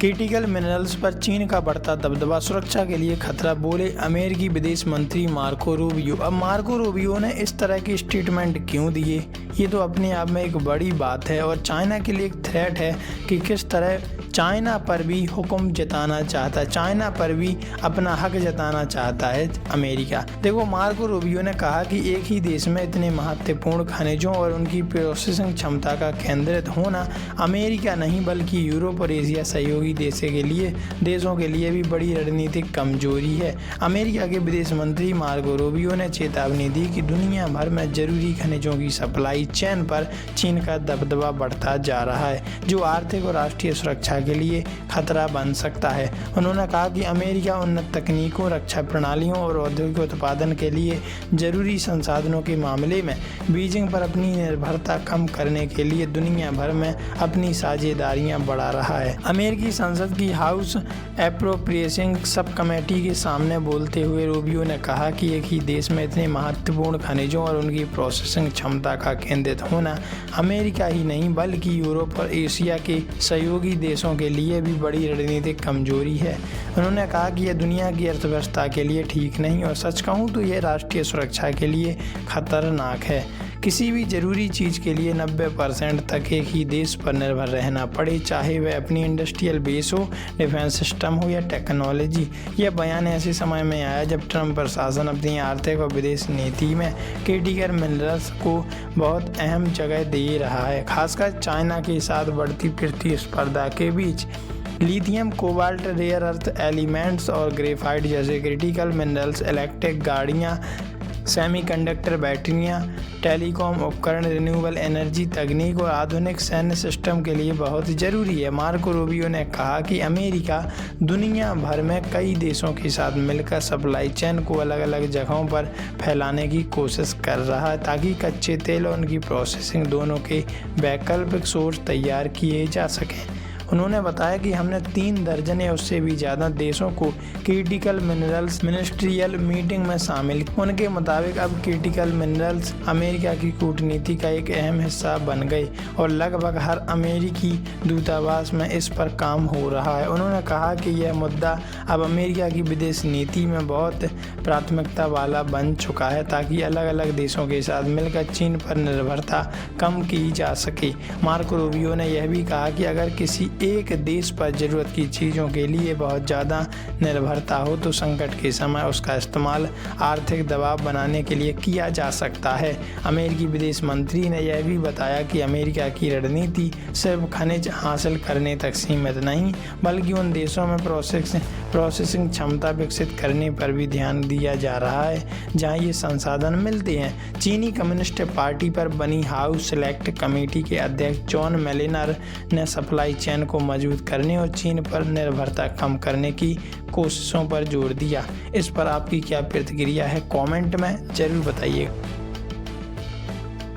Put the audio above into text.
Critical minerals पर चीन का बढ़ता दबदबा, सुरक्षा के लिए खतरा, बोले अमेरिकी विदेश मंत्री मार्को रूबियो। अब मार्को रूबियो ने इस तरह की स्टेटमेंट क्यों दिए, ये तो अपने आप में एक बड़ी बात है और चाइना के लिए एक थ्रेट है कि किस तरह चाइना पर भी हुक्म जताना चाहता है, चाइना पर भी अपना हक जताना चाहता है अमेरिका। देखो, मार्को रूबियो ने कहा कि एक ही देश में इतने महत्वपूर्ण खनिजों और उनकी प्रोसेसिंग क्षमता का केंद्रित होना अमेरिका नहीं बल्कि यूरोप और एशिया सहयोगी देशों के लिए भी बड़ी रणनीतिक कमजोरी है। अमेरिका के विदेश मंत्री मार्को रूबियो ने चेतावनी दी कि दुनिया भर में जरूरी खनिजों की सप्लाई चेन पर चीन का दबदबा बढ़ता जा रहा है, जो आर्थिक और राष्ट्रीय सुरक्षा के लिए खतरा बन सकता है। उन्होंने कहा कि अमेरिका उन्नत तकनीकों, रक्षा प्रणालियों और औद्योगिक उत्पादन के लिए जरूरी संसाधनों के मामले में बीजिंग पर अपनी निर्भरता कम करने के लिए दुनिया भर में अपनी साझेदारियां बढ़ा रहा है। अमेरिकी संसद की हाउस एप्रोप्रिएशन सब कमेटी के सामने बोलते हुए रूबियो ने कहा कि एक ही देश में इतने महत्वपूर्ण खनिजों और उनकी प्रोसेसिंग क्षमता का केंद्रित होना अमेरिका ही नहीं बल्कि यूरोप और एशिया के सहयोगी देशों के लिए भी बड़ी रणनीतिक कमजोरी है। उन्होंने कहा कि यह दुनिया की अर्थव्यवस्था के लिए ठीक नहीं और सच कहूँ तो यह राष्ट्रीय सुरक्षा के लिए खतरनाक है। किसी भी जरूरी चीज़ के लिए 90% तक एक ही देश पर निर्भर रहना पड़े, चाहे वह अपनी इंडस्ट्रियल बेस हो, डिफेंस सिस्टम हो या टेक्नोलॉजी। यह बयान ऐसे समय में आया जब ट्रंप प्रशासन अपनी आर्थिक और विदेश नीति में क्रिटिकल मिनरल्स को बहुत अहम जगह दे रहा है, खासकर चाइना के साथ बढ़ती प्रतिस्पर्धा के बीच। Lithium, cobalt, rare earth elements और ग्रेफाइट जैसे क्रिटिकल मिनरल्स इलेक्ट्रिक गाड़ियाँ, सेमीकंडक्टर बैटरियाँ, टेलीकॉम उपकरण, रिन्यूएबल एनर्जी तकनीक और आधुनिक सैन्य सिस्टम के लिए बहुत ज़रूरी है। मार्को रूबियो ने कहा कि अमेरिका दुनिया भर में कई देशों के साथ मिलकर सप्लाई चेन को अलग अलग जगहों पर फैलाने की कोशिश कर रहा है ताकि कच्चे तेल और उनकी प्रोसेसिंग दोनों के वैकल्पिक सोर्स तैयार किए जा सकें। उन्होंने बताया कि हमने 3 दर्जन या उससे भी ज़्यादा देशों को क्रिटिकल मिनरल्स मिनिस्ट्रियल मीटिंग में शामिल। उनके मुताबिक अब क्रिटिकल मिनरल्स अमेरिका की कूटनीति का एक अहम हिस्सा बन गए और लगभग हर अमेरिकी दूतावास में इस पर काम हो रहा है। उन्होंने कहा कि यह मुद्दा अब अमेरिका की विदेश नीति में बहुत प्राथमिकता वाला बन चुका है ताकि अलग अलग देशों के साथ मिलकर चीन पर निर्भरता कम की जा सके। मार्को रूबियो ने यह भी कहा कि अगर किसी एक देश पर ज़रूरत की चीज़ों के लिए बहुत ज़्यादा निर्भरता हो तो संकट के समय उसका इस्तेमाल आर्थिक दबाव बनाने के लिए किया जा सकता है। अमेरिकी विदेश मंत्री ने यह भी बताया कि अमेरिका की रणनीति सिर्फ खनिज हासिल करने तक सीमित नहीं बल्कि उन देशों में प्रोसेसिंग क्षमता विकसित करने पर भी ध्यान दिया जा रहा है जहां ये संसाधन मिलते हैं। चीनी कम्युनिस्ट पार्टी पर बनी हाउस सेलेक्ट कमेटी के अध्यक्ष जॉन मेलिनर ने सप्लाई चेन को मजबूत करने और चीन पर निर्भरता कम करने की कोशिशों पर जोर दिया। इस पर आपकी क्या प्रतिक्रिया है, कमेंट में जरूर बताइए।